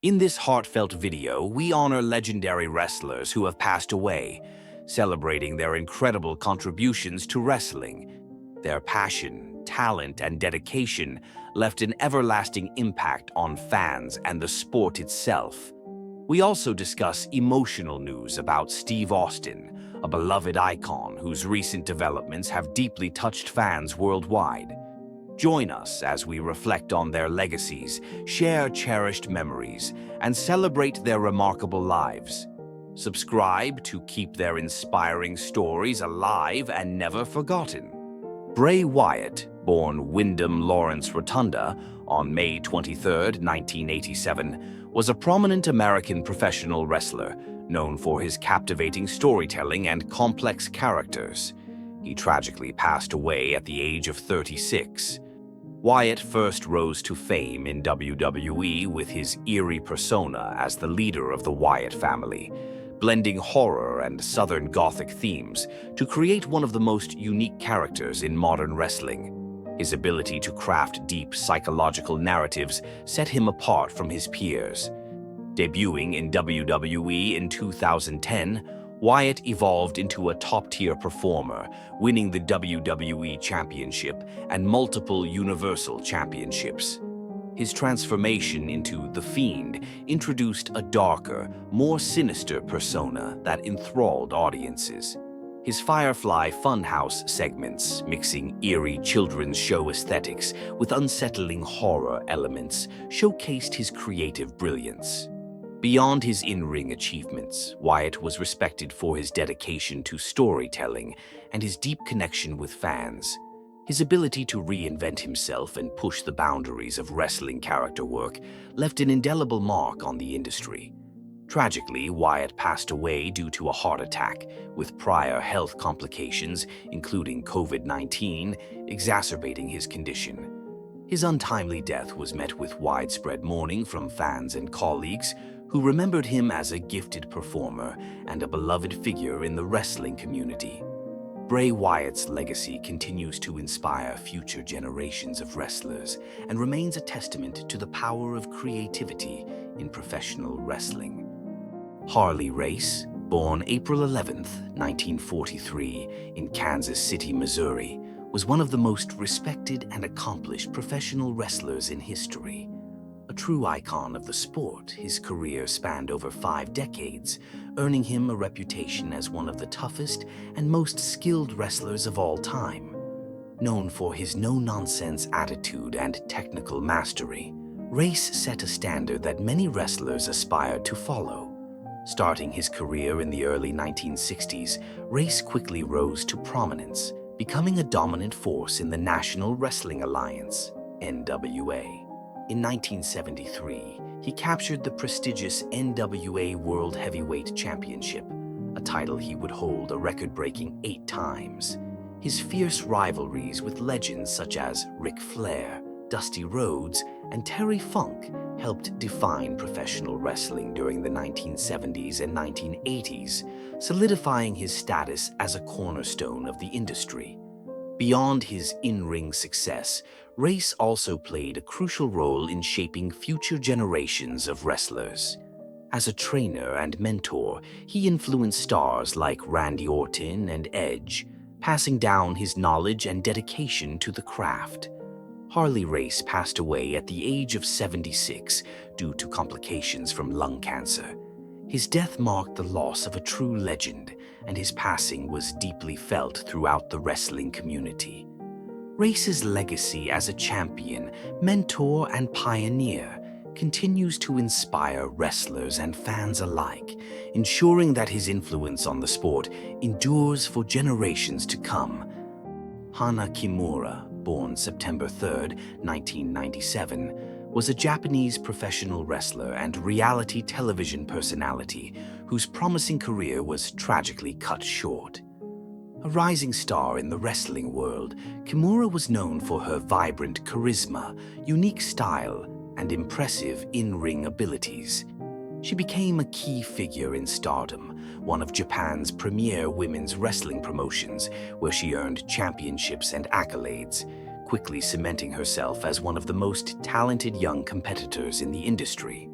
In this heartfelt video, we honor legendary wrestlers who have passed away, celebrating their incredible contributions to wrestling. Their passion, talent, and dedication left an everlasting impact on fans and the sport itself. We also discuss emotional news about Steve Austin, a beloved icon whose recent developments have deeply touched fans worldwide. Join us as we reflect on their legacies, share cherished memories, and celebrate their remarkable lives. Subscribe to keep their inspiring stories alive and never forgotten. Bray Wyatt, born Wyndham Lawrence Rotunda on May 23, 1987, was a prominent American professional wrestler known for his captivating storytelling and complex characters. He tragically passed away at the age of 36. Wyatt first rose to fame in WWE with his eerie persona as the leader of the Wyatt family, blending horror and Southern Gothic themes to create one of the most unique characters in modern wrestling. His ability to craft deep psychological narratives set him apart from his peers. Debuting in WWE in 2010, Wyatt evolved into a top-tier performer, winning the WWE Championship and multiple Universal Championships. His transformation into The Fiend introduced a darker, more sinister persona that enthralled audiences. His Firefly Funhouse segments, mixing eerie children's show aesthetics with unsettling horror elements, showcased his creative brilliance. Beyond his in-ring achievements, Wyatt was respected for his dedication to storytelling and his deep connection with fans. His ability to reinvent himself and push the boundaries of wrestling character work left an indelible mark on the industry. Tragically, Wyatt passed away due to a heart attack, with prior health complications, including COVID-19, exacerbating his condition. His untimely death was met with widespread mourning from fans and colleagues, who remembered him as a gifted performer and a beloved figure in the wrestling community. Bray Wyatt's legacy continues to inspire future generations of wrestlers and remains a testament to the power of creativity in professional wrestling. Harley Race, born April 11, 1943, in Kansas City, Missouri, was one of the most respected and accomplished professional wrestlers in history. A true icon of the sport, his career spanned over 5 decades, earning him a reputation as one of the toughest and most skilled wrestlers of all time. Known for his no-nonsense attitude and technical mastery, Race set a standard that many wrestlers aspired to follow. Starting his career in the early 1960s, Race quickly rose to prominence, becoming a dominant force in the National Wrestling Alliance, NWA. In 1973, he captured the prestigious NWA World Heavyweight Championship, a title he would hold a record-breaking 8 times. His fierce rivalries with legends such as Ric Flair, Dusty Rhodes, and Terry Funk helped define professional wrestling during the 1970s and 1980s, solidifying his status as a cornerstone of the industry. Beyond his in-ring success, Race also played a crucial role in shaping future generations of wrestlers. As a trainer and mentor, he influenced stars like Randy Orton and Edge, passing down his knowledge and dedication to the craft. Harley Race passed away at the age of 76 due to complications from lung cancer. His death marked the loss of a true legend, and his passing was deeply felt throughout the wrestling community. Race's legacy as a champion, mentor, and pioneer continues to inspire wrestlers and fans alike, ensuring that his influence on the sport endures for generations to come. Hana Kimura, born September 3, 1997, was a Japanese professional wrestler and reality television personality whose promising career was tragically cut short. A rising star in the wrestling world, Kimura was known for her vibrant charisma, unique style, and impressive in-ring abilities. She became a key figure in Stardom, one of Japan's premier women's wrestling promotions, where she earned championships and accolades, quickly cementing herself as one of the most talented young competitors in the industry.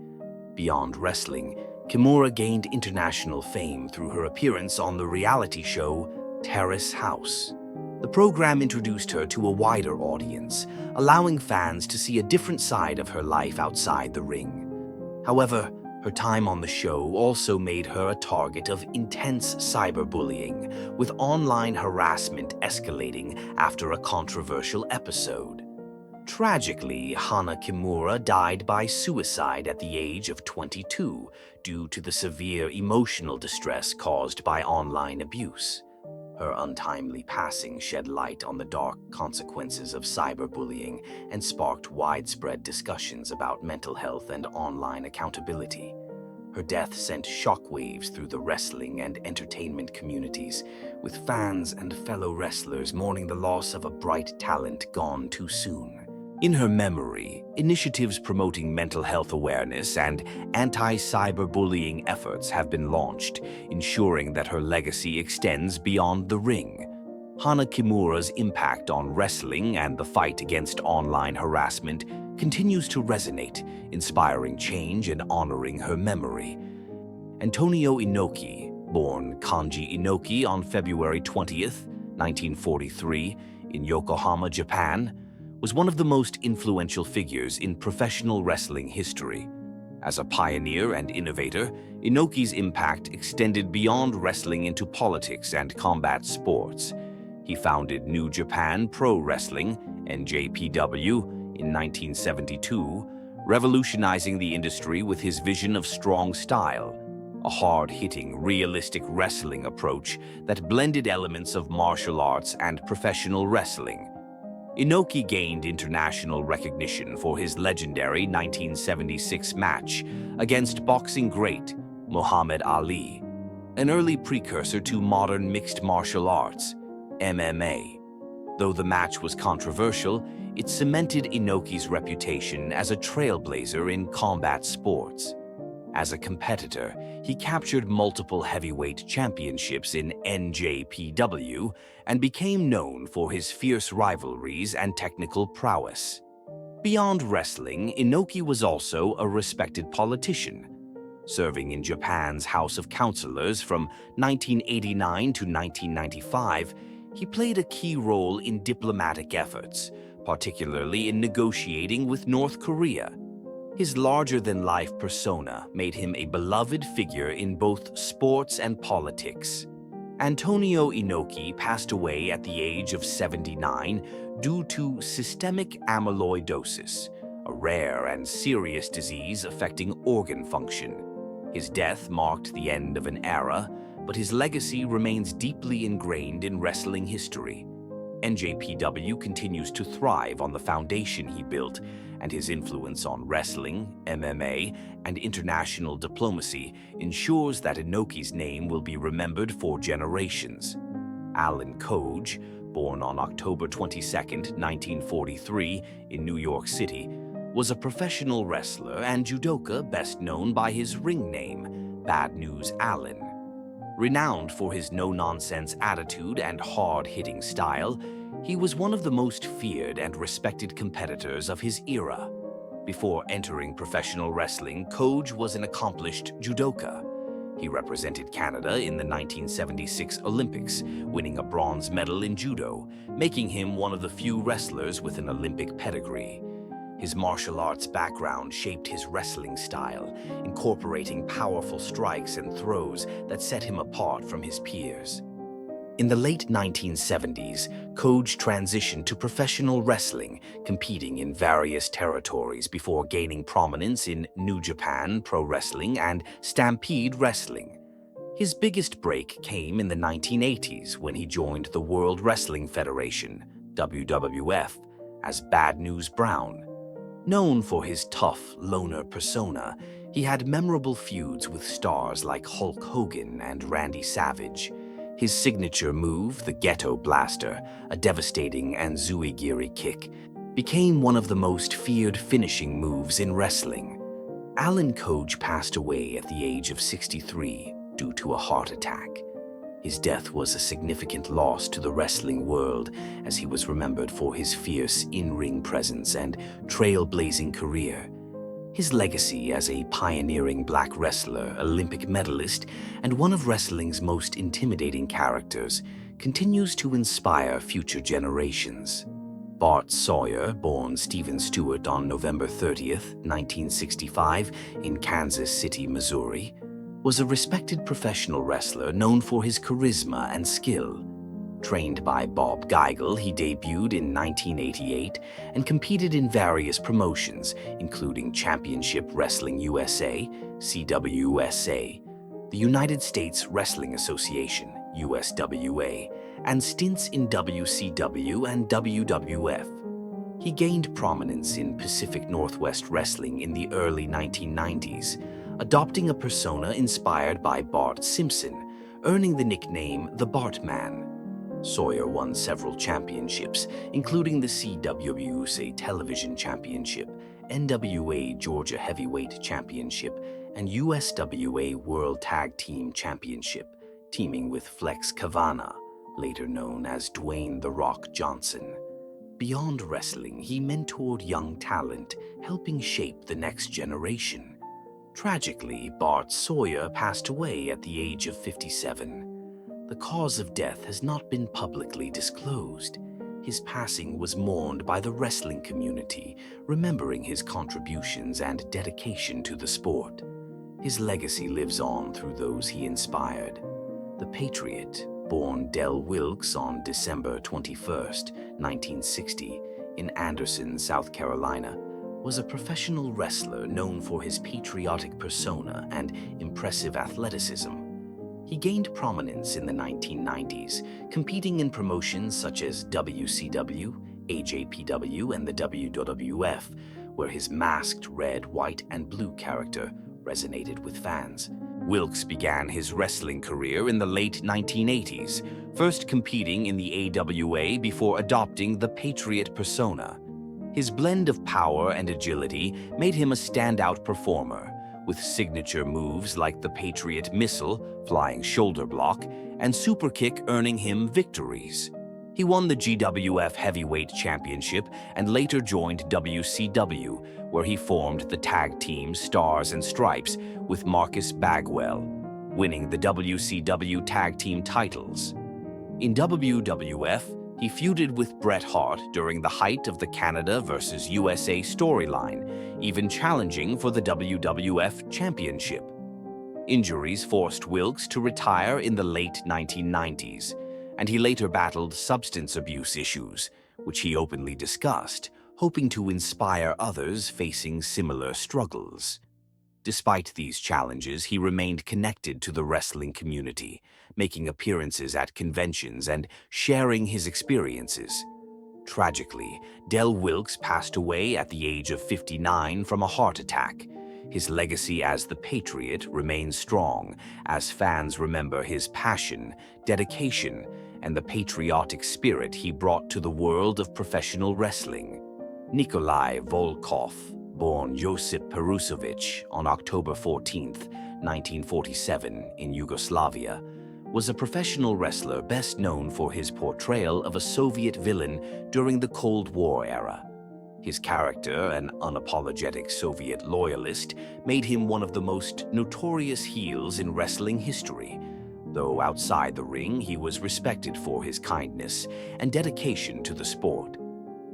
Beyond wrestling, Kimura gained international fame through her appearance on the reality show Terrace House. The program introduced her to a wider audience, allowing fans to see a different side of her life outside the ring. However, her time on the show also made her a target of intense cyberbullying, with online harassment escalating after a controversial episode. Tragically, Hana Kimura died by suicide at the age of 22 due to the severe emotional distress caused by online abuse. Her untimely passing shed light on the dark consequences of cyberbullying and sparked widespread discussions about mental health and online accountability. Her death sent shockwaves through the wrestling and entertainment communities, with fans and fellow wrestlers mourning the loss of a bright talent gone too soon. In her memory, initiatives promoting mental health awareness and anti-cyberbullying efforts have been launched, ensuring that her legacy extends beyond the ring. Hana Kimura's impact on wrestling and the fight against online harassment continues to resonate, inspiring change and honoring her memory. Antonio Inoki, born Kanji Inoki on February 20th, 1943, in Yokohama, Japan, was one of the most influential figures in professional wrestling history. As a pioneer and innovator, Inoki's impact extended beyond wrestling into politics and combat sports. He founded New Japan Pro Wrestling, NJPW, in 1972, revolutionizing the industry with his vision of strong style, a hard-hitting, realistic wrestling approach that blended elements of martial arts and professional wrestling. Inoki gained international recognition for his legendary 1976 match against boxing great Muhammad Ali, an early precursor to modern mixed martial arts, MMA. Though the match was controversial, it cemented Inoki's reputation as a trailblazer in combat sports. As a competitor, he captured multiple heavyweight championships in NJPW and became known for his fierce rivalries and technical prowess. Beyond wrestling, Inoki was also a respected politician. Serving in Japan's House of Councilors from 1989 to 1995, he played a key role in diplomatic efforts, particularly in negotiating with North Korea. His larger-than-life persona made him a beloved figure in both sports and politics. Antonio Inoki passed away at the age of 79 due to systemic amyloidosis, a rare and serious disease affecting organ function. His death marked the end of an era, but his legacy remains deeply ingrained in wrestling history. NJPW continues to thrive on the foundation he built, and his influence on wrestling, MMA, and international diplomacy ensures that Inoki's name will be remembered for generations. Alan Coge, born on October 22, 1943, in New York City, was a professional wrestler and judoka best known by his ring name, Bad News Allen. Renowned for his no-nonsense attitude and hard-hitting style, he was one of the most feared and respected competitors of his era. Before entering professional wrestling, Coge was an accomplished judoka. He represented Canada in the 1976 Olympics, winning a bronze medal in judo, making him one of the few wrestlers with an Olympic pedigree. His martial arts background shaped his wrestling style, incorporating powerful strikes and throws that set him apart from his peers. In the late 1970s, Coge transitioned to professional wrestling, competing in various territories before gaining prominence in New Japan Pro Wrestling and Stampede Wrestling. His biggest break came in the 1980s when he joined the World Wrestling Federation, WWF, as Bad News Brown. Known for his tough, loner persona, he had memorable feuds with stars like Hulk Hogan and Randy Savage. His signature move, the Ghetto Blaster, a devastating Anzuigiri kick, became one of the most feared finishing moves in wrestling. Alan Coge passed away at the age of 63 due to a heart attack. His death was a significant loss to the wrestling world, as he was remembered for his fierce in-ring presence and trailblazing career. His legacy as a pioneering black wrestler, Olympic medalist, and one of wrestling's most intimidating characters continues to inspire future generations. Bart Sawyer, born Stephen Stewart on November 30th, 1965, in Kansas City, Missouri, was a respected professional wrestler known for his charisma and skill. Trained by Bob Geigel, he debuted in 1988 and competed in various promotions, including Championship Wrestling USA, CWUSA, the United States Wrestling Association, USWA, and stints in WCW and WWF. He gained prominence in Pacific Northwest Wrestling in the early 1990s, adopting a persona inspired by Bart Simpson, earning the nickname the Bartman. Sawyer won several championships, including the CWUSA Television Championship, NWA Georgia Heavyweight Championship, and USWA World Tag Team Championship, teaming with Flex Kavanaugh, later known as Dwayne "The Rock" Johnson. Beyond wrestling, he mentored young talent, helping shape the next generation. Tragically, Bart Sawyer passed away at the age of 57. The cause of death has not been publicly disclosed. His passing was mourned by the wrestling community, remembering his contributions and dedication to the sport. His legacy lives on through those he inspired. The Patriot, born Del Wilkes on December 21st, 1960, in Anderson, South Carolina, was a professional wrestler known for his patriotic persona and impressive athleticism. He gained prominence in the 1990s, competing in promotions such as WCW, AJPW, and the WWF, where his masked red, white, and blue character resonated with fans. Wilkes began his wrestling career in the late 1980s, first competing in the AWA before adopting the Patriot persona. His blend of power and agility made him a standout performer, with signature moves like the Patriot Missile, flying shoulder block, and Superkick earning him victories. He won the GWF Heavyweight Championship and later joined WCW, where he formed the tag team Stars and Stripes with Marcus Bagwell, winning the WCW tag team titles. In WWF, he feuded with Bret Hart during the height of the Canada vs. USA storyline, even challenging for the WWF Championship. Injuries forced Wilkes to retire in the late 1990s, and he later battled substance abuse issues, which he openly discussed, hoping to inspire others facing similar struggles. Despite these challenges, he remained connected to the wrestling community, making appearances at conventions and sharing his experiences. Tragically, Del Wilkes passed away at the age of 59 from a heart attack. His legacy as the Patriot remains strong as fans remember his passion, dedication, and the patriotic spirit he brought to the world of professional wrestling. Nikolai Volkov, born Josip Perusovich on October 14, 1947, in Yugoslavia, was a professional wrestler best known for his portrayal of a Soviet villain during the Cold War era. His character, an unapologetic Soviet loyalist, made him one of the most notorious heels in wrestling history. Though outside the ring, he was respected for his kindness and dedication to the sport.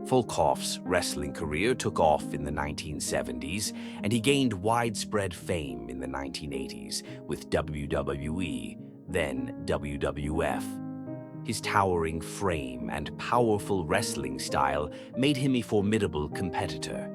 Volkov's wrestling career took off in the 1970s, and he gained widespread fame in the 1980s with WWE, then WWF. His towering frame and powerful wrestling style made him a formidable competitor.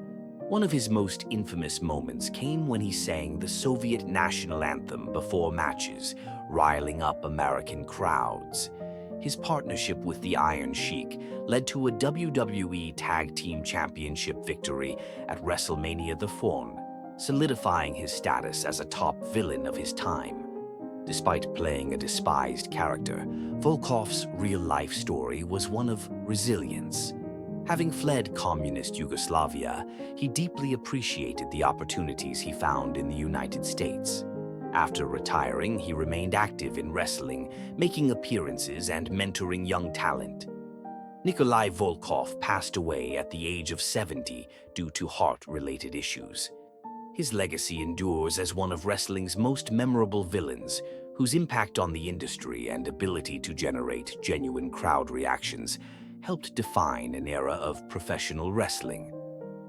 One of his most infamous moments came when he sang the Soviet national anthem before matches, riling up American crowds. His partnership with the Iron Sheik led to a WWE Tag Team Championship victory at WrestleMania The Fawn, solidifying his status as a top villain of his time. Despite playing a despised character, Volkov's real-life story was one of resilience. Having fled communist Yugoslavia, he deeply appreciated the opportunities he found in the United States. After retiring, he remained active in wrestling, making appearances and mentoring young talent. Nikolai Volkov passed away at the age of 70 due to heart-related issues. His legacy endures as one of wrestling's most memorable villains, whose impact on the industry and ability to generate genuine crowd reactions helped define an era of professional wrestling.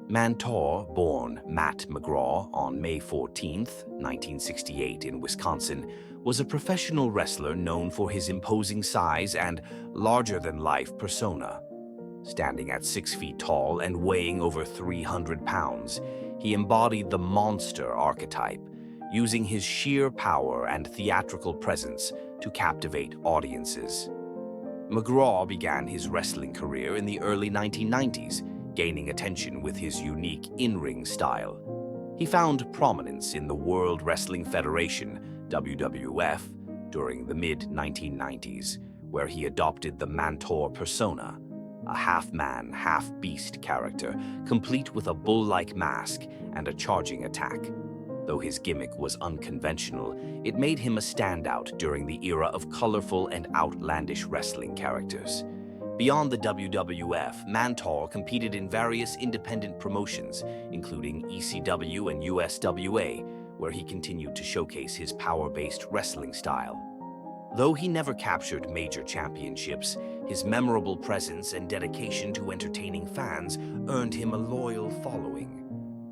Mantaur, born Matt McGraw on May 14, 1968 in Wisconsin, was a professional wrestler known for his imposing size and larger-than-life persona. Standing at 6 feet tall and weighing over 300 pounds, he embodied the monster archetype, using his sheer power and theatrical presence to captivate audiences. McGraw began his wrestling career in the early 1990s, gaining attention with his unique in-ring style. He found prominence in the World Wrestling Federation, WWF, during the mid-1990s, where he adopted the Mantaur persona, a half-man, half-beast character, complete with a bull-like mask and a charging attack. Though his gimmick was unconventional, it made him a standout during the era of colorful and outlandish wrestling characters. Beyond the WWF, Mantaur competed in various independent promotions, including ECW and USWA, where he continued to showcase his power-based wrestling style. Though he never captured major championships, his memorable presence and dedication to entertaining fans earned him a loyal following.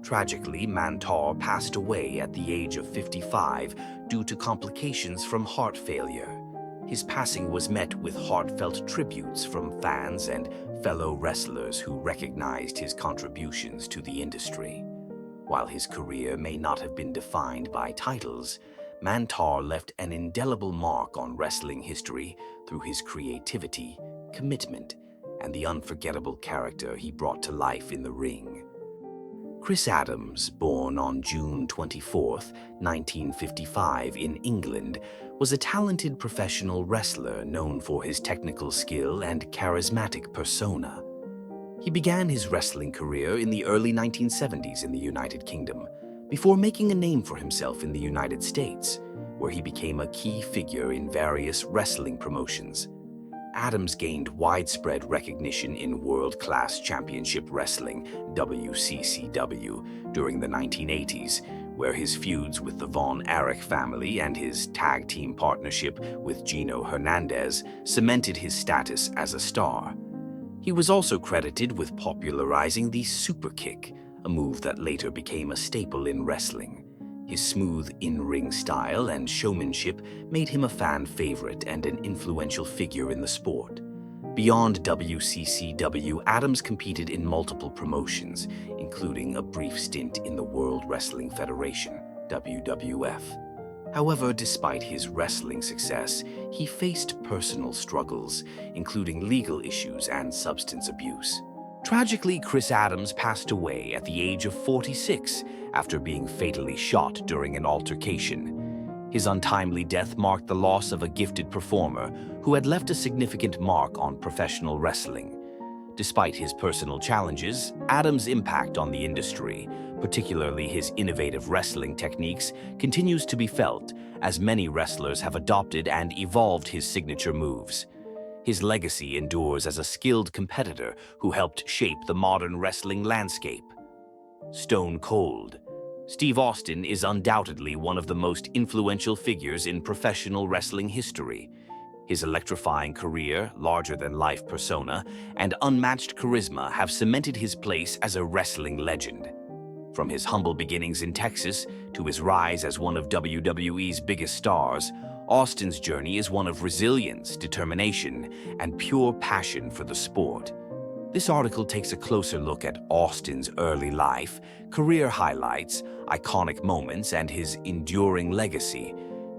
Tragically, Mantaur passed away at the age of 55 due to complications from heart failure. His passing was met with heartfelt tributes from fans and fellow wrestlers who recognized his contributions to the industry. While his career may not have been defined by titles, Mantaur left an indelible mark on wrestling history through his creativity, commitment, and the unforgettable character he brought to life in the ring. Chris Adams, born on June 24, 1955 in England, was a talented professional wrestler known for his technical skill and charismatic persona. He began his wrestling career in the early 1970s in the United Kingdom, before making a name for himself in the United States, where he became a key figure in various wrestling promotions. Adams gained widespread recognition in World-Class Championship Wrestling, WCCW, during the 1980s, where his feuds with the Von Erich family and his tag team partnership with Gino Hernandez cemented his status as a star. He was also credited with popularizing the super kick, a move that later became a staple in wrestling. His smooth in-ring style and showmanship made him a fan favorite and an influential figure in the sport. Beyond WCCW, Adams competed in multiple promotions, including a brief stint in the World Wrestling Federation, WWF. However, despite his wrestling success, he faced personal struggles, including legal issues and substance abuse. Tragically, Chris Adams passed away at the age of 46 after being fatally shot during an altercation. His untimely death marked the loss of a gifted performer who had left a significant mark on professional wrestling. Despite his personal challenges, Adams' impact on the industry, particularly his innovative wrestling techniques, continues to be felt, as many wrestlers have adopted and evolved his signature moves. His legacy endures as a skilled competitor who helped shape the modern wrestling landscape. Stone Cold. Steve Austin is undoubtedly one of the most influential figures in professional wrestling history. His electrifying career, larger-than-life persona, and unmatched charisma have cemented his place as a wrestling legend. From his humble beginnings in Texas to his rise as one of WWE's biggest stars, Austin's journey is one of resilience, determination, and pure passion for the sport. This article takes a closer look at Austin's early life, career highlights, iconic moments, and his enduring legacy.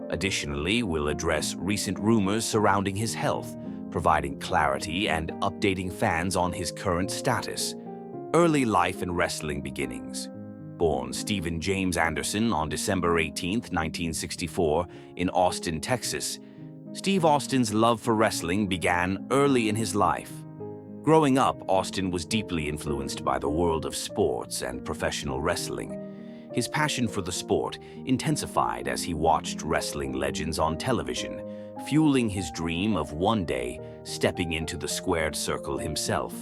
Additionally, we'll address recent rumors surrounding his health, providing clarity and updating fans on his current status. Early life and wrestling beginnings. Born Stephen James Anderson on December 18, 1964, in Austin, Texas, Steve Austin's love for wrestling began early in his life. Growing up, Austin was deeply influenced by the world of sports and professional wrestling. His passion for the sport intensified as he watched wrestling legends on television, fueling his dream of one day stepping into the squared circle himself.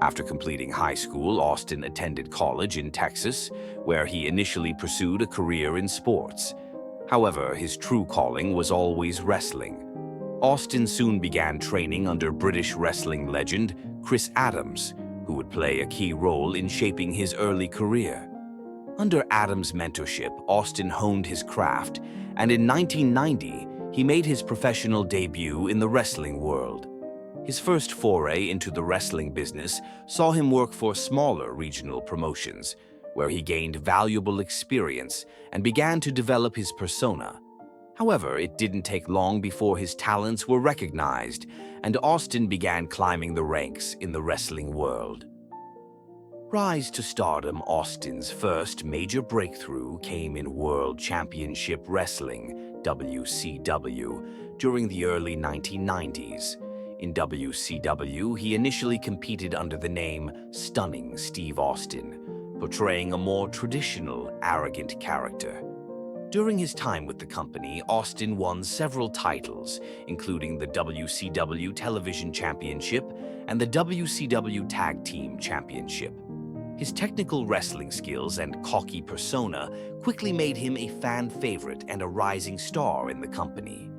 After completing high school, Austin attended college in Texas, where he initially pursued a career in sports. However, his true calling was always wrestling. Austin soon began training under British wrestling legend Chris Adams, who would play a key role in shaping his early career. Under Adams' mentorship, Austin honed his craft, and in 1990, he made his professional debut in the wrestling world. His first foray into the wrestling business saw him work for smaller regional promotions, where he gained valuable experience and began to develop his persona. However, it didn't take long before his talents were recognized, and Austin began climbing the ranks in the wrestling world. Rise to stardom. Austin's first major breakthrough came in World Championship Wrestling, WCW, during the early 1990s. In WCW, he initially competed under the name Stunning Steve Austin, portraying a more traditional, arrogant character. During his time with the company, Austin won several titles, including the WCW Television Championship and the WCW Tag Team Championship. His technical wrestling skills and cocky persona quickly made him a fan favorite and a rising star in the company.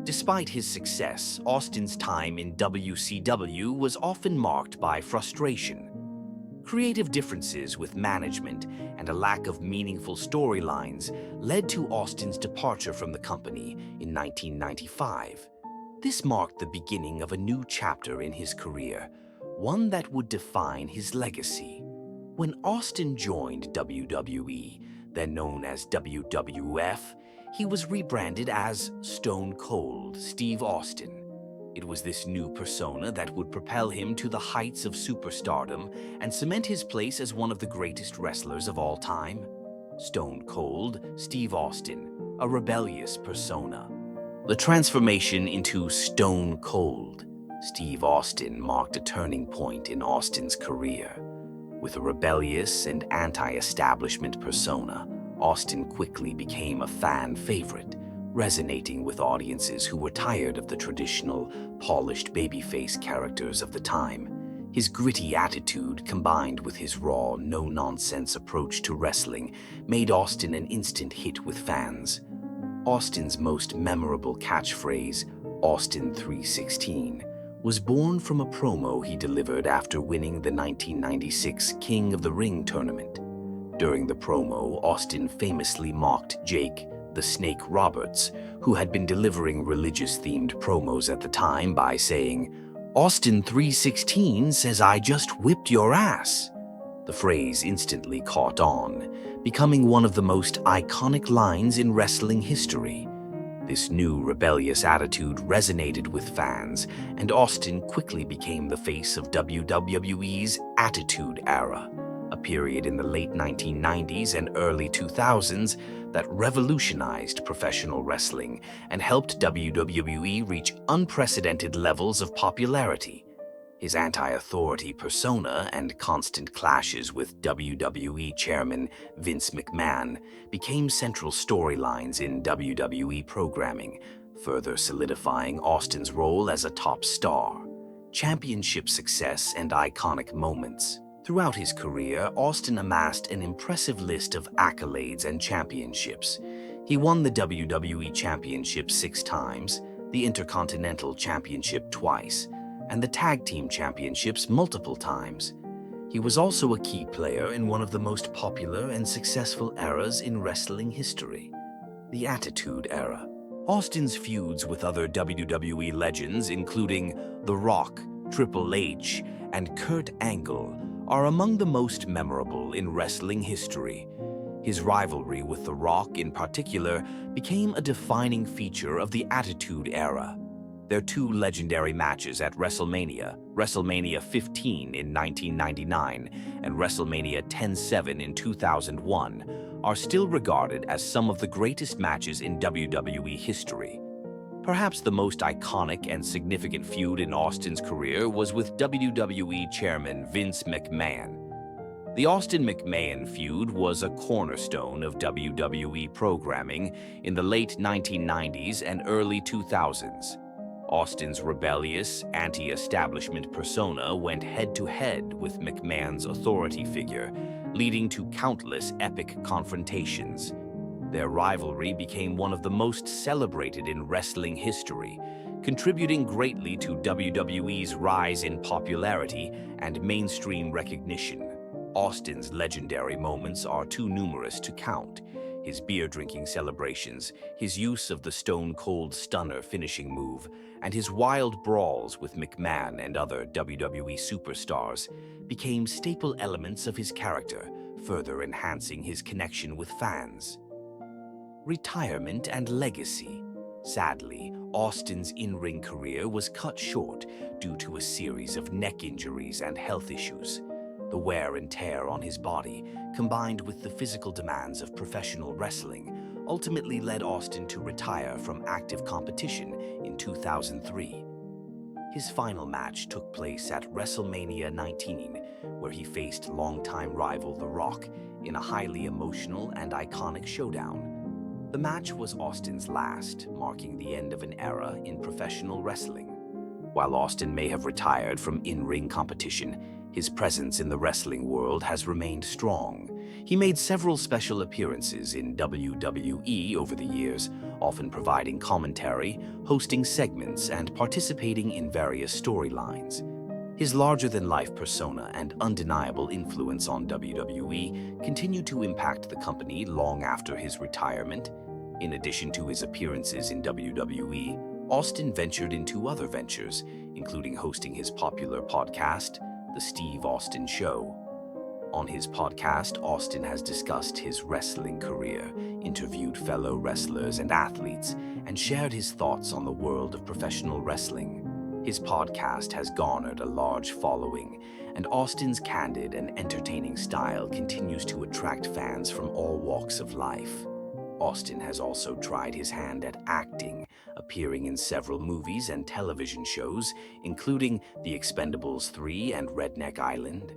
Despite his success, Austin's time in WCW was often marked by frustration. Creative differences with management and a lack of meaningful storylines led to Austin's departure from the company in 1995. This marked the beginning of a new chapter in his career, one that would define his legacy. When Austin joined WWE, then known as WWF, he was rebranded as Stone Cold Steve Austin. It was this new persona that would propel him to the heights of superstardom and cement his place as one of the greatest wrestlers of all time. Stone Cold Steve Austin, a rebellious persona. The transformation into Stone Cold Steve Austin marked a turning point in Austin's career. With a rebellious and anti-establishment persona, Austin quickly became a fan favorite, resonating with audiences who were tired of the traditional, polished babyface characters of the time. His gritty attitude, combined with his raw, no-nonsense approach to wrestling, made Austin an instant hit with fans. Austin's most memorable catchphrase, Austin 316, was born from a promo he delivered after winning the 1996 King of the Ring tournament. During the promo, Austin famously mocked Jake the Snake Roberts, who had been delivering religious-themed promos at the time, by saying, "Austin 316 says I just whipped your ass." The phrase instantly caught on, becoming one of the most iconic lines in wrestling history. This new rebellious attitude resonated with fans, and Austin quickly became the face of WWE's Attitude Era, a period in the late 1990s and early 2000s that revolutionized professional wrestling and helped WWE reach unprecedented levels of popularity. His anti-authority persona and constant clashes with WWE chairman Vince McMahon became central storylines in WWE programming, further solidifying Austin's role as a top star. Championship success and iconic moments. Throughout his career, Austin amassed an impressive list of accolades and championships. He won the WWE Championship 6 times, the Intercontinental Championship twice, and the Tag Team Championships multiple times. He was also a key player in one of the most popular and successful eras in wrestling history, the Attitude Era. Austin's feuds with other WWE legends, including The Rock, Triple H, and Kurt Angle, are among the most memorable in wrestling history. His rivalry with The Rock in particular became a defining feature of the Attitude Era. Their 2 legendary matches at WrestleMania 15 in 1999 and WrestleMania 10-7 in 2001, are still regarded as some of the greatest matches in WWE history. Perhaps the most iconic and significant feud in Austin's career was with WWE Chairman Vince McMahon. The Austin-McMahon feud was a cornerstone of WWE programming in the late 1990s and early 2000s. Austin's rebellious, anti-establishment persona went head-to-head with McMahon's authority figure, leading to countless epic confrontations. Their rivalry became one of the most celebrated in wrestling history, contributing greatly to WWE's rise in popularity and mainstream recognition. Austin's legendary moments are too numerous to count. His beer-drinking celebrations, his use of the Stone Cold Stunner finishing move, and his wild brawls with McMahon and other WWE superstars became staple elements of his character, further enhancing his connection with fans. Retirement and legacy. Sadly, Austin's in-ring career was cut short due to a series of neck injuries and health issues. The wear and tear on his body, combined with the physical demands of professional wrestling, ultimately led Austin to retire from active competition in 2003. His final match took place at WrestleMania 19, where he faced longtime rival The Rock in a highly emotional and iconic showdown. The match was Austin's last, marking the end of an era in professional wrestling. While Austin may have retired from in-ring competition, his presence in the wrestling world has remained strong. He made several special appearances in WWE over the years, often providing commentary, hosting segments, and participating in various storylines. His larger-than-life persona and undeniable influence on WWE continued to impact the company long after his retirement. In addition to his appearances in WWE, Austin ventured into other ventures, including hosting his popular podcast, The Steve Austin Show. On his podcast, Austin has discussed his wrestling career, interviewed fellow wrestlers and athletes, and shared his thoughts on the world of professional wrestling. His podcast has garnered a large following, and Austin's candid and entertaining style continues to attract fans from all walks of life. Austin has also tried his hand at acting, appearing in several movies and television shows, including The Expendables 3 and Redneck Island.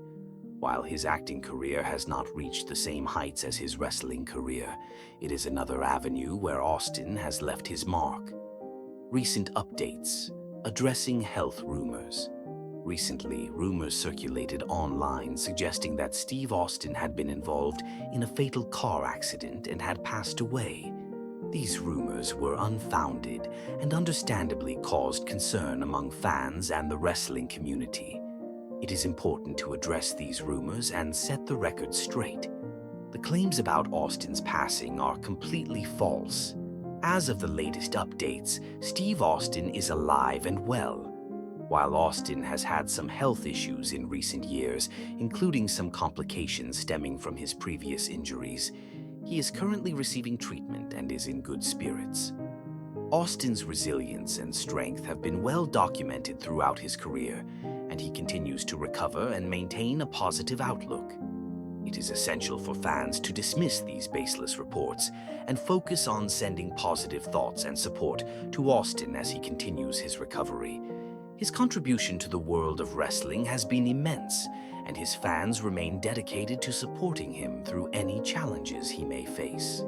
While his acting career has not reached the same heights as his wrestling career, it is another avenue where Austin has left his mark. Recent updates. Addressing health rumors. Recently, rumors circulated online suggesting that Steve Austin had been involved in a fatal car accident and had passed away. These rumors were unfounded and understandably caused concern among fans and the wrestling community. It is important to address these rumors and set the record straight. The claims about Austin's passing are completely false. As of the latest updates, Steve Austin is alive and well. While Austin has had some health issues in recent years, including some complications stemming from his previous injuries, he is currently receiving treatment and is in good spirits. Austin's resilience and strength have been well documented throughout his career, and he continues to recover and maintain a positive outlook. It is essential for fans to dismiss these baseless reports and focus on sending positive thoughts and support to Austin as he continues his recovery. His contribution to the world of wrestling has been immense, and his fans remain dedicated to supporting him through any challenges he may face.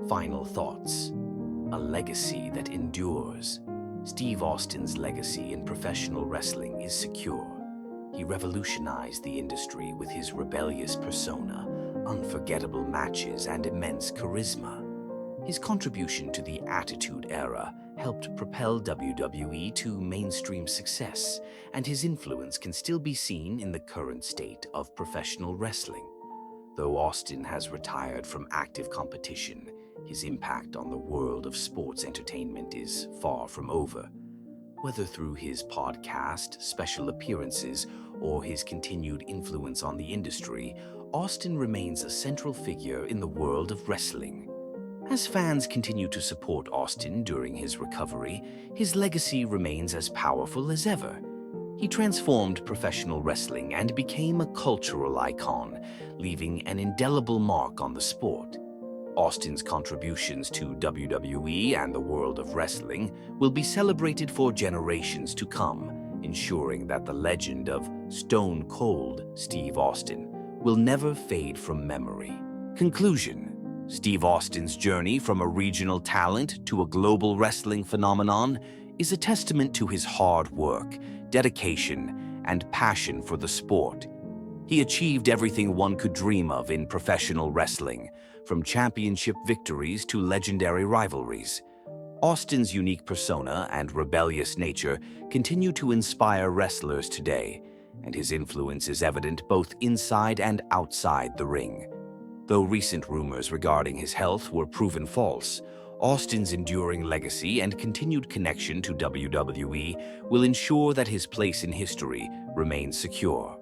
Final thoughts. A legacy that endures. Steve Austin's legacy in professional wrestling is secure. He revolutionized the industry with his rebellious persona, unforgettable matches, and immense charisma. His contribution to the Attitude Era helped propel WWE to mainstream success, and his influence can still be seen in the current state of professional wrestling. Though Austin has retired from active competition, his impact on the world of sports entertainment is far from over. Whether through his podcast, special appearances, or his continued influence on the industry, Austin remains a central figure in the world of wrestling. As fans continue to support Austin during his recovery, his legacy remains as powerful as ever. He transformed professional wrestling and became a cultural icon, leaving an indelible mark on the sport. Austin's contributions to WWE and the world of wrestling will be celebrated for generations to come, ensuring that the legend of Stone Cold Steve Austin will never fade from memory. Conclusion. Steve Austin's journey from a regional talent to a global wrestling phenomenon is a testament to his hard work, dedication, and passion for the sport. He achieved everything one could dream of in professional wrestling, from championship victories to legendary rivalries. Austin's unique persona and rebellious nature continue to inspire wrestlers today, and his influence is evident both inside and outside the ring. Though recent rumors regarding his health were proven false, Austin's enduring legacy and continued connection to WWE will ensure that his place in history remains secure.